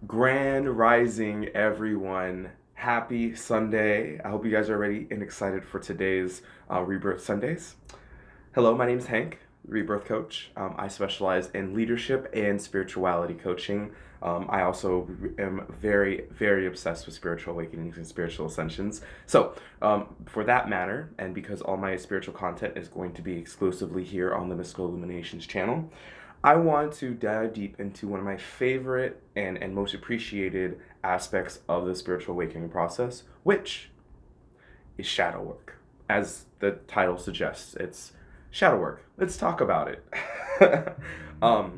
Grand Rising, everyone. Happy Sunday. I hope you guys are ready and excited for today's Rebirth Sundays. Hello, my name is Hank, Rebirth Coach. I specialize in leadership and spirituality coaching. I also am very, very obsessed with spiritual awakenings and spiritual ascensions. For that matter, and because all my spiritual content is going to be exclusively here on the Mystical Illuminations channel, I want to dive deep into one of my favorite and most appreciated aspects of the spiritual awakening process, which is shadow work. As the title suggests, it's shadow work. Let's talk about it.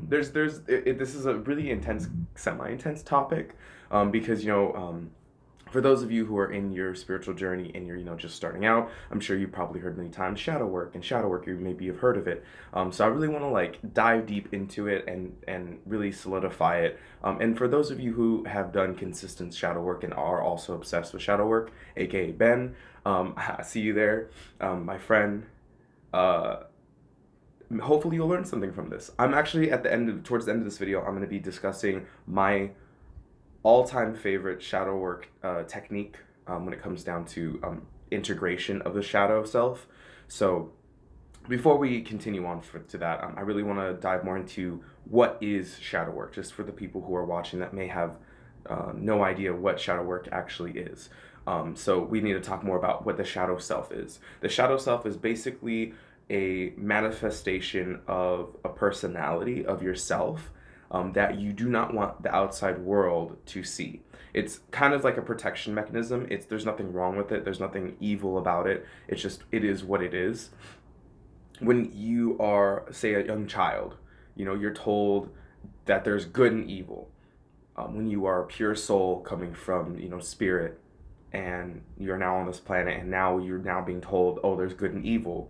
This is a really intense, semi-intense topic, because for those of you who are in your spiritual journey and you're just starting out, I'm sure you've probably heard many times shadow work, and shadow work, you maybe have heard of it. So I really want to dive deep into it and really solidify it. And for those of you who have done consistent shadow work and are also obsessed with shadow work, aka Ben, I see you there, my friend. Uh, Hopefully you'll learn something from this. I'm actually towards the end of this video, I'm going to be discussing my all-time favorite shadow work technique when it comes down to integration of the shadow self. So before we continue on to that, I really want to dive more into what is shadow work, just for the people who are watching that may have no idea what shadow work actually is. So we need to talk more about what the shadow self is. The shadow self is basically a manifestation of a personality of yourself that you do not want the outside world to see. It's kind of like a protection mechanism. There's nothing wrong with it. There's nothing evil about it. It's just, it is what it is. When you are, say, a young child, you're told that there's good and evil. When you are a pure soul coming from, spirit, and you're now on this planet, and now you're now being told, oh, there's good and evil,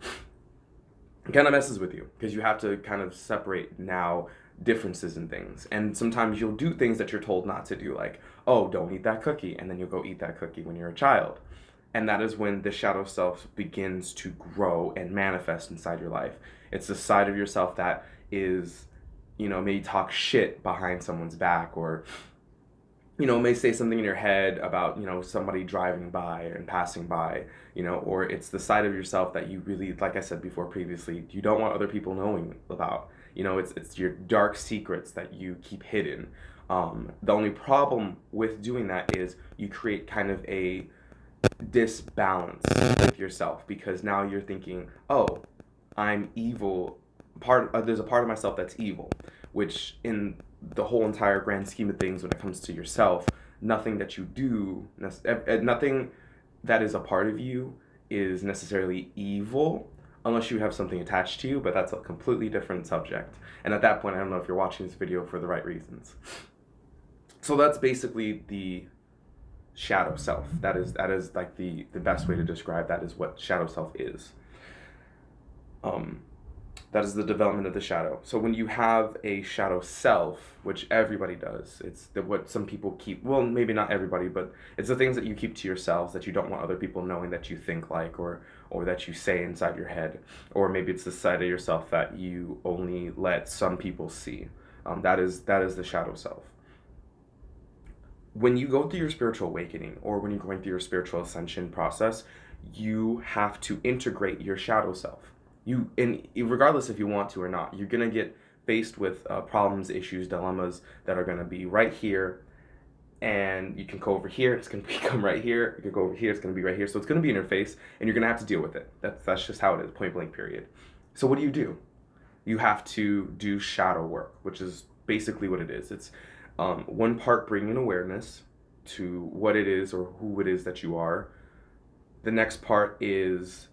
it kind of messes with you because you have to kind of separate now differences in things. And sometimes you'll do things that you're told not to do, like, oh, don't eat that cookie, and then you'll go eat that cookie when you're a child. And that is when the shadow self begins to grow and manifest inside your life. It's the side of yourself that is, maybe talk shit behind someone's back, or may say something in your head about, somebody driving by and passing by, or it's the side of yourself that you really, like I said before previously, you don't want other people knowing about. It's your dark secrets that you keep hidden. The only problem with doing that is you create kind of a disbalance with yourself, because now you're thinking, oh, I'm evil. There's a part of myself that's evil, which in the whole entire grand scheme of things, when it comes to yourself, nothing that you do, nothing that is a part of you is necessarily evil unless you have something attached to you, but that's a completely different subject. And at that point, I don't know if you're watching this video for the right reasons. So that's basically the shadow self. That is like the best way to describe that, is what shadow self is. That is the development of the shadow. So when you have a shadow self, which everybody does, it's what some people keep, well, maybe not everybody, but it's the things that you keep to yourselves that you don't want other people knowing that you think like, or that you say inside your head. Or maybe it's the side of yourself that you only let some people see. That is the shadow self. When you go through your spiritual awakening, or when you're going through your spiritual ascension process, you have to integrate your shadow self. And regardless if you want to or not, you're gonna get faced with problems, issues, dilemmas that are gonna be right here, and you can go over here, it's gonna become right here. You can go over here, it's gonna be right here. So it's gonna be in your face, and you're gonna have to deal with it. That's just how it is, point blank, period. So what do? You have to do shadow work, which is basically what it is. It's one part bringing awareness to what it is or who it is that you are. The next part is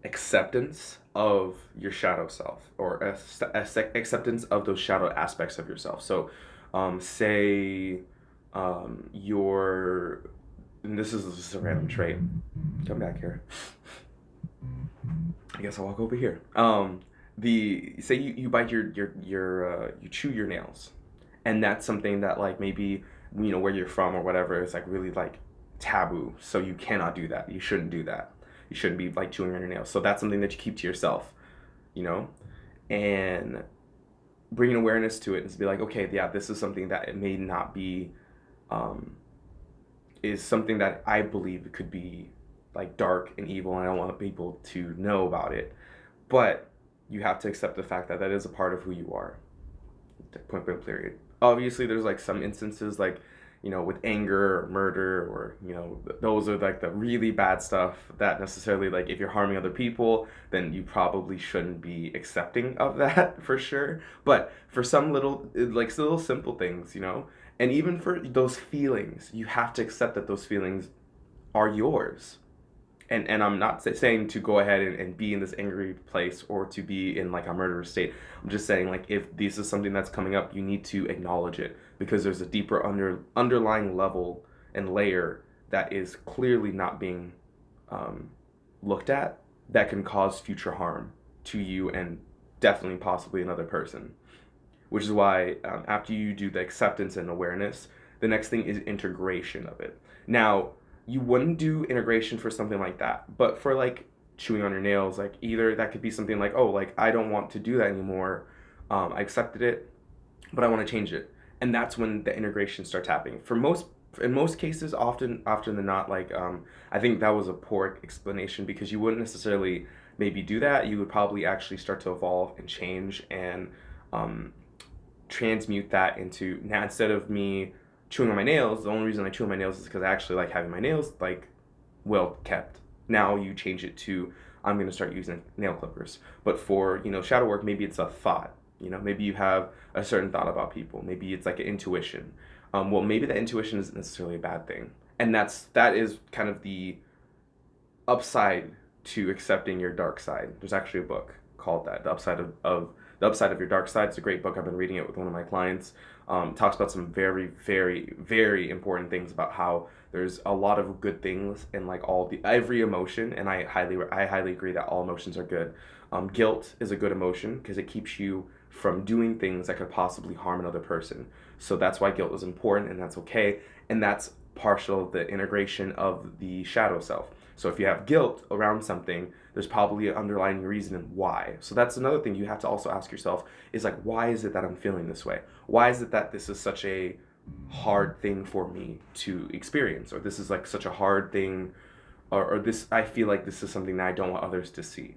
acceptance of your shadow self, or acceptance of those shadow aspects of yourself. So say you're, and this is just a random trait, come back here, I guess I'll walk over here. Say you bite you chew your nails, and that's something that, like, maybe where you're from or whatever, is like really like taboo, so you cannot do that. You shouldn't do that. You shouldn't be like chewing on your nails. So that's something that you keep to yourself, and bringing awareness to it and to be like, okay, yeah, this is something that it may not be, um, is something that I believe could be like dark and evil, and I don't want people to know about it. But you have to accept the fact that that is a part of who you are. Point blank period. Obviously, there's like some instances like, with anger or murder, or those are like the really bad stuff that necessarily, like, if you're harming other people, then you probably shouldn't be accepting of that for sure. But for some little simple things, and even for those feelings, you have to accept that those feelings are yours. And I'm not saying to go ahead and be in this angry place or to be in like a murderous state. I'm just saying, like, if this is something that's coming up, you need to acknowledge it, because there's a deeper underlying level and layer that is clearly not being um, looked at, that can cause future harm to you and definitely possibly another person. Which is why, after you do the acceptance and awareness, the next thing is integration of it. Now, you wouldn't do integration for something like that, but for like chewing on your nails, like, either that could be something like, oh, like, I don't want to do that anymore. I accepted it, but I want to change it, and that's when the integration starts happening. In most cases, often than not, like, I think that was a poor explanation, because you wouldn't necessarily maybe do that. You would probably actually start to evolve and change and um, transmute that into, now, instead of me chewing on my nails, the only reason I chew on my nails is because I actually like having my nails like well kept. Now you change it to, I'm going to start using nail clippers. But for, shadow work, maybe it's a thought. Maybe you have a certain thought about people. Maybe it's like an intuition. Well, maybe that intuition isn't necessarily a bad thing, and that is kind of the upside to accepting your dark side. There's actually a book called that, the upside of your dark side. It's a great book. I've been reading it with one of my clients. Talks about some very, very, very important things about how there's a lot of good things in like every emotion, and I highly agree that all emotions are good. Guilt is a good emotion because it keeps you from doing things that could possibly harm another person. So that's why guilt is important, and that's okay, and that's partial of the integration of the shadow self. So if you have guilt around something, there's probably an underlying reason why. So that's another thing you have to also ask yourself, is like, why is it that I'm feeling this way? Why is it that this is such a hard thing for me to experience? Or this is like such a hard thing, or this, I feel like this is something that I don't want others to see.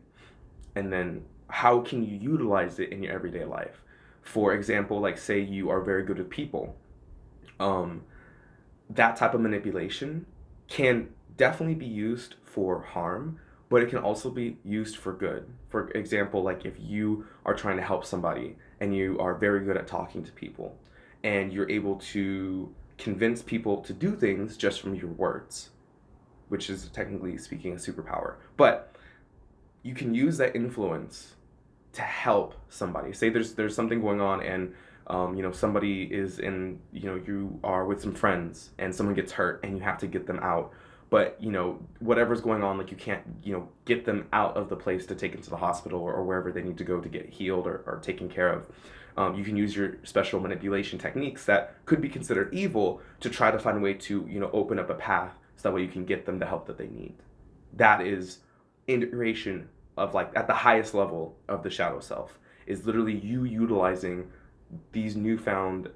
And then how can you utilize it in your everyday life? For example, like, say you are very good with people. Um, that type of manipulation can definitely be used for harm, but it can also be used for good. For example, like, if you are trying to help somebody and you are very good at talking to people, and you're able to convince people to do things just from your words, which is technically speaking a superpower. But you can use that influence to help somebody. Say there's something going on, and somebody is in, you are with some friends and someone gets hurt and you have to get them out, but whatever's going on, like, you can't get them out of the place to take them to the hospital, or wherever they need to go to get healed or taken care of. You can use your special manipulation techniques that could be considered evil to try to find a way to open up a path, so that way you can get them the help that they need. That is integration of, like, at the highest level of the shadow self, is literally you utilizing these newfound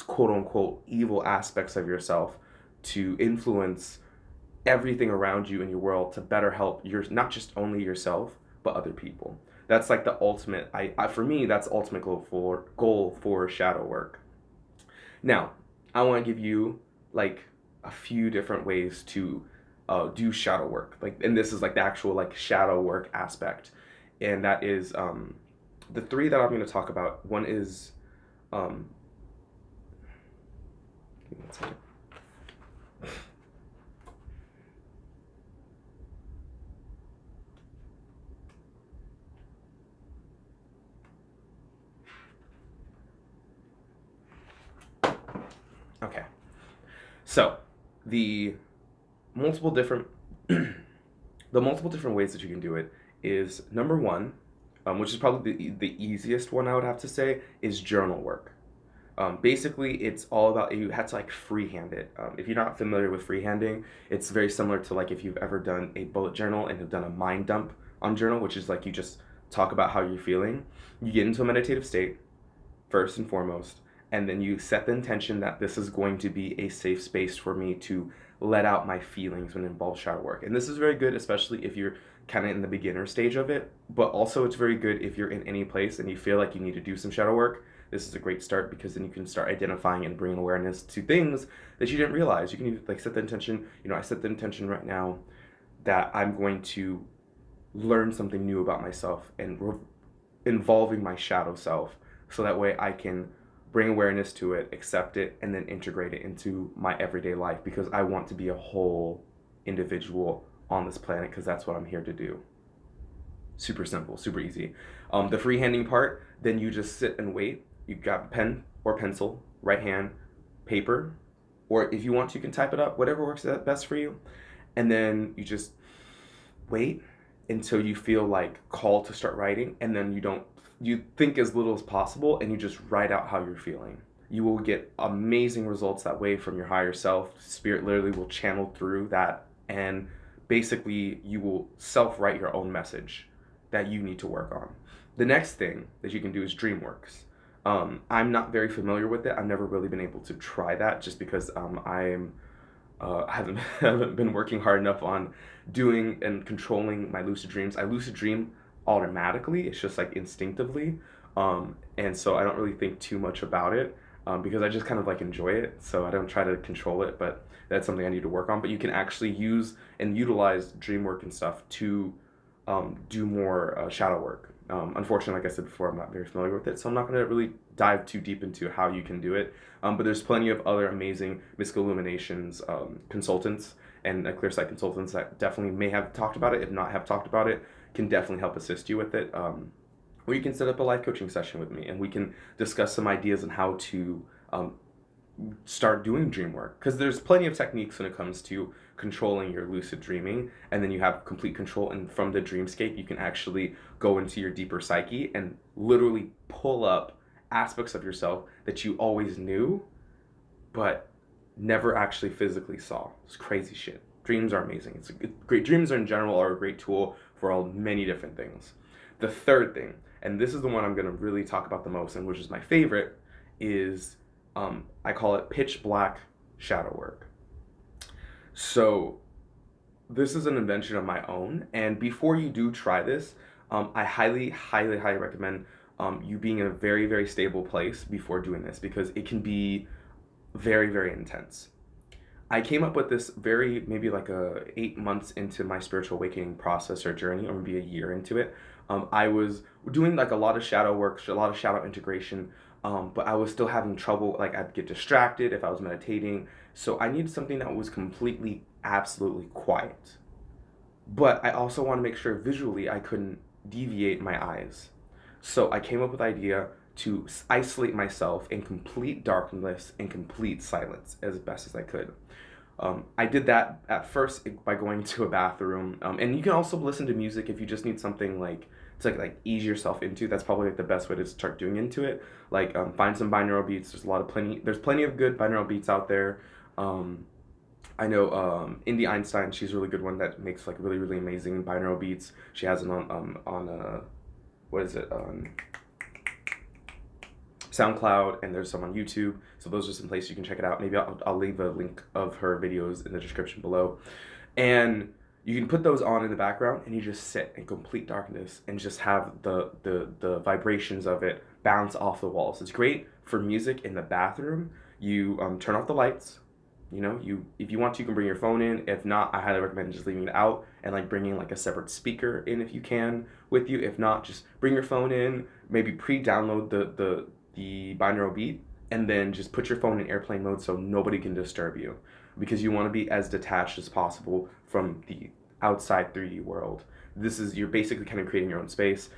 quote unquote evil aspects of yourself to influence everything around you in your world to better help not just only yourself, but other people. That's like the ultimate, for me, that's the ultimate goal for shadow work. Now, I want to give you like a few different ways to do shadow work. Like, and this is like the actual like shadow work aspect, and that is the three that I'm going to talk about. One is give me one second. Okay, so the multiple different the multiple different ways that you can do it is, number one, which is probably the easiest one, I would have to say, is journal work. Basically, it's all about, you have to like freehand it. If you're not familiar with freehanding, it's very similar to like if you've ever done a bullet journal and have done a mind dump on journal, which is like you just talk about how you're feeling. You get into a meditative state, first and foremost, and then you set the intention that this is going to be a safe space for me to let out my feelings when it involves shadow work. And this is very good, especially if you're kind of in the beginner stage of it, but also it's very good if you're in any place and you feel like you need to do some shadow work. This is a great start because then you can start identifying and bringing awareness to things that you didn't realize. You can like set the intention, I set the intention right now that I'm going to learn something new about myself and involving my shadow self, so that way I can bring awareness to it, accept it, and then integrate it into my everyday life, because I want to be a whole individual on this planet, because that's what I'm here to do. Super simple, super easy. The freehanding part, then you just sit and wait. You got pen or pencil, right hand, paper, or if you want to, you can type it up, whatever works best for you. And then you just wait until you feel like called to start writing, and then you think as little as possible and you just write out how you're feeling. You will get amazing results that way from your higher self. Spirit literally will channel through that, and basically you will self-write your own message that you need to work on. The next thing that you can do is DreamWorks. I'm not very familiar with it. I've never really been able to try that, just because I haven't been working hard enough on doing and controlling my lucid dreams. I lucid dream automatically. It's just like instinctively, and so I don't really think too much about it, because I just kind of like enjoy it. So I don't try to control it, but that's something I need to work on. But you can actually use and utilize dream work and stuff to do more shadow work. Unfortunately, like I said before, I'm not very familiar with it, so I'm not going to really dive too deep into how you can do it. But there's plenty of other amazing mystical illuminations consultants and clear sight consultants that definitely may have talked about it. If not have talked about it, can definitely help assist you with it. Or you can set up a live coaching session with me, and we can discuss some ideas on how to start doing dream work, because there's plenty of techniques when it comes to controlling your lucid dreaming, and then you have complete control, and from the dreamscape you can actually go into your deeper psyche and literally pull up aspects of yourself that you always knew but never actually physically saw. It's crazy shit. Dreams are amazing. It's a great dreams in general are a great tool for all many different things. The third thing, and this is the one I'm going to really talk about the most, and which is my favorite, is I call it pitch black shadow work. So this is an invention of my own, and before you do try this, I highly, highly, highly recommend you being in a very, very stable place before doing this, because it can be very, very intense. I came up with this maybe like 8 months into my spiritual awakening process or journey, or maybe a year into it. I was doing like a lot of shadow work, a lot of shadow integration, but I was still having trouble. Like I'd get distracted if I was meditating. So I needed something that was completely, absolutely quiet. But I also want to make sure visually I couldn't deviate my eyes. So I came up with the idea to isolate myself in complete darkness and complete silence as best as I could. I did that at first by going to a bathroom, and you can also listen to music if you just need something like to like ease yourself into. That's probably like the best way to start doing into it. Like find some binaural beats. There's plenty of good binaural beats out there. I know Indie Einstein. She's a really good one that makes like really, really amazing binaural beats. She has it on what is it, SoundCloud, and there's some on YouTube. So those are some places you can check it out. Maybe I'll leave a link of her videos in the description below. And you can put those on in the background, and you just sit in complete darkness and just have the vibrations of it bounce off the walls. It's great for music in the bathroom. You turn off the lights. If you want to, you can bring your phone in. If not, I highly recommend just leaving it out and like bringing like a separate speaker in if you can with you. If not, just bring your phone in, maybe pre-download the binaural beat, and then just put your phone in airplane mode so nobody can disturb you, because you want to be as detached as possible from the outside 3D world. You're basically kind of creating your own space.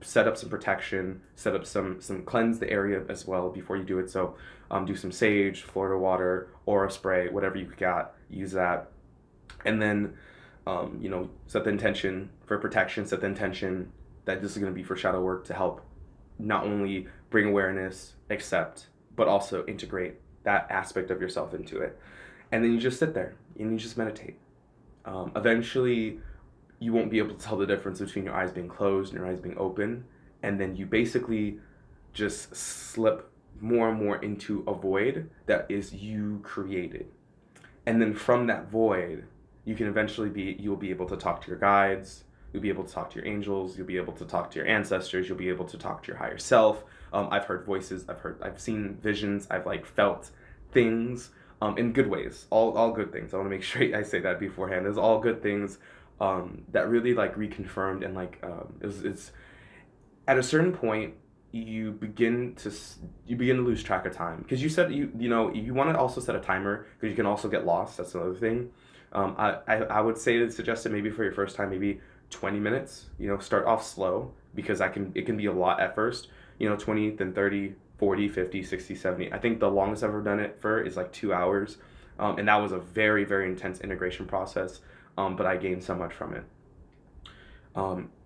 Set up some protection, set up some cleanse the area as well before you do it. So do some sage, Florida water, aura spray, whatever you got, use that. And then set the intention for protection, set the intention that this is going to be for shadow work to help not only bring awareness, accept, but also integrate that aspect of yourself into it. And then you just sit there and you just meditate. Eventually, you won't be able to tell the difference between your eyes being closed and your eyes being open. And then you basically just slip more and more into a void that is you created. And then from that void, you'll be able to talk to your guides, you'll be able to talk to your angels, you'll be able to talk to your ancestors, you'll be able to talk to your higher self. I've heard voices, I've seen visions, I've like felt things, in good ways, all good things. I want to make sure I say that beforehand. There's all good things, that really like reconfirmed and like, it's at a certain point you begin to lose track of time, because you said you know you want to also set a timer, because you can also get lost. That's another thing. I would say suggest it maybe for your first time, maybe 20 minutes. Start off slow, because it can be a lot at first. 20, then 30, 40, 50, 60, 70. I think the longest I've ever done it for is like 2 hours, and that was a very, very intense integration process, but I gained so much from it.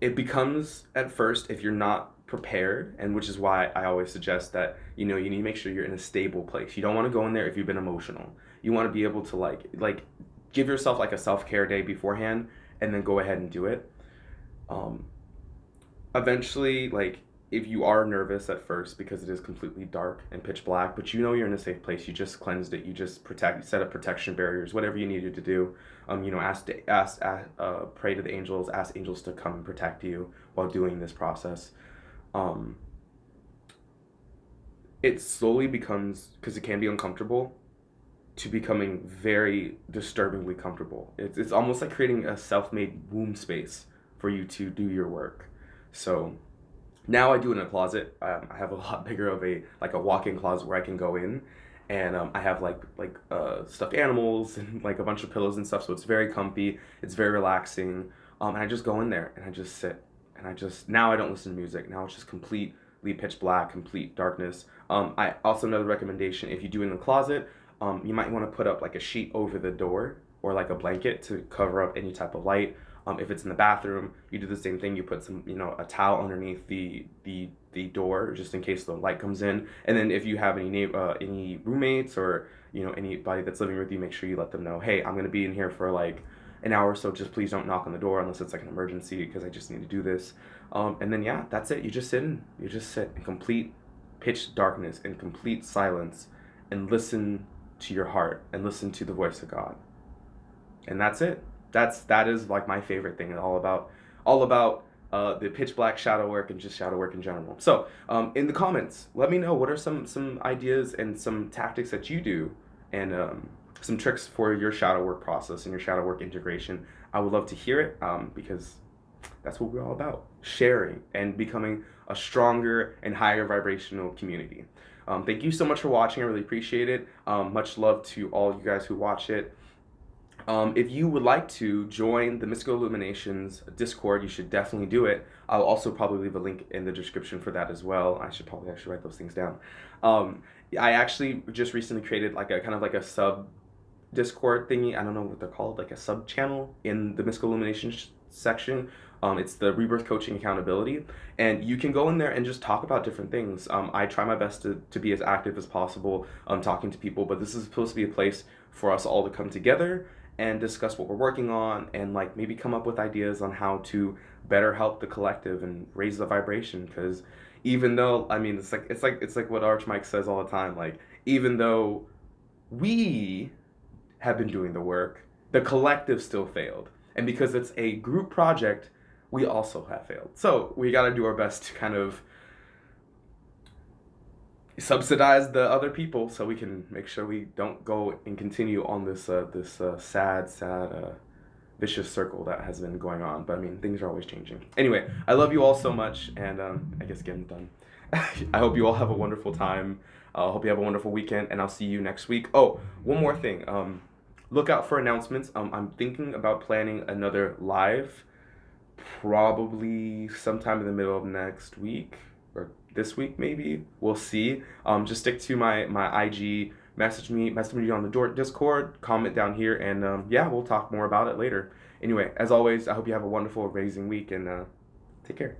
It becomes, at first, if you're not prepared, and which is why I always suggest that you need to make sure you're in a stable place. You don't want to go in there if you've been emotional. You want to be able to like give yourself like a self-care day beforehand, and then go ahead and do it. um Eventually, like, if you are nervous at first because it is completely dark and pitch black, but you're in a safe place, you just cleansed it, you just set up protection barriers, whatever you needed to do. Pray to the angels, ask angels to come and protect you while doing this process. um it slowly becomes, because it can be uncomfortable, to becoming very disturbingly comfortable. It's almost like creating a self-made womb space for you to do your work. So now I do it in a closet. I have a lot bigger of a walk-in closet where I can go in, and I have stuffed animals and like a bunch of pillows and stuff. So it's very comfy. It's very relaxing. And I just go in there and I just sit, and now I don't listen to music. Now it's just completely pitch black, complete darkness. I also, another recommendation, if you do it in the closet, you might want to put up like a sheet over the door, or like a blanket to cover up any type of light. If it's in the bathroom, you do the same thing. You put a towel underneath the door, just in case the light comes in. And then if you have any roommates, or anybody that's living with you, make sure you let them know, hey, I'm gonna be in here for like an hour, so just please don't knock on the door unless it's like an emergency, because I just need to do this. And then, yeah, that's it. You just sit in complete pitch darkness, in complete silence, and listen to your heart, and listen to the voice of God. And that's it. That is like my favorite thing, and all about the pitch black shadow work, and just shadow work in general. So in the comments, let me know what are some ideas and some tactics that you do, and some tricks for your shadow work process and your shadow work integration. I would love to hear it, because that's what we're all about: sharing and becoming a stronger and higher vibrational community. Thank you so much for watching. I really appreciate it. Much love to all you guys who watch it. If you would like to join the Mystical Illuminations Discord, you should definitely do it. I'll also probably leave a link in the description for that as well. I should probably actually write those things down. I actually just recently created like a kind of like a sub Discord thingy. I don't know what they're called, like a sub channel in the Mystical Illuminations section. It's the Rebirth Coaching Accountability, and you can go in there and just talk about different things. I try my best to be as active as possible, talking to people, but this is supposed to be a place for us all to come together and discuss what we're working on, and like maybe come up with ideas on how to better help the collective and raise the vibration. Because even though, I mean, it's like what Arch Mike says all the time, like, even though we have been doing the work, the collective still failed, and because it's a group project, we also have failed. So we got to do our best to kind of subsidize the other people, so we can make sure we don't go and continue on this sad vicious circle that has been going on. But I mean, things are always changing. Anyway, I love you all so much, and I guess getting done. I hope you all have a wonderful time. I hope you have a wonderful weekend, and I'll see you next week. Oh, one more thing. Look out for announcements. I'm thinking about planning another live, probably sometime in the middle of next week, or this week maybe. We'll see. Just stick to my IG. Message me on the Discord. Comment down here, and yeah, we'll talk more about it later. Anyway, as always, I hope you have a wonderful, amazing week, and take care.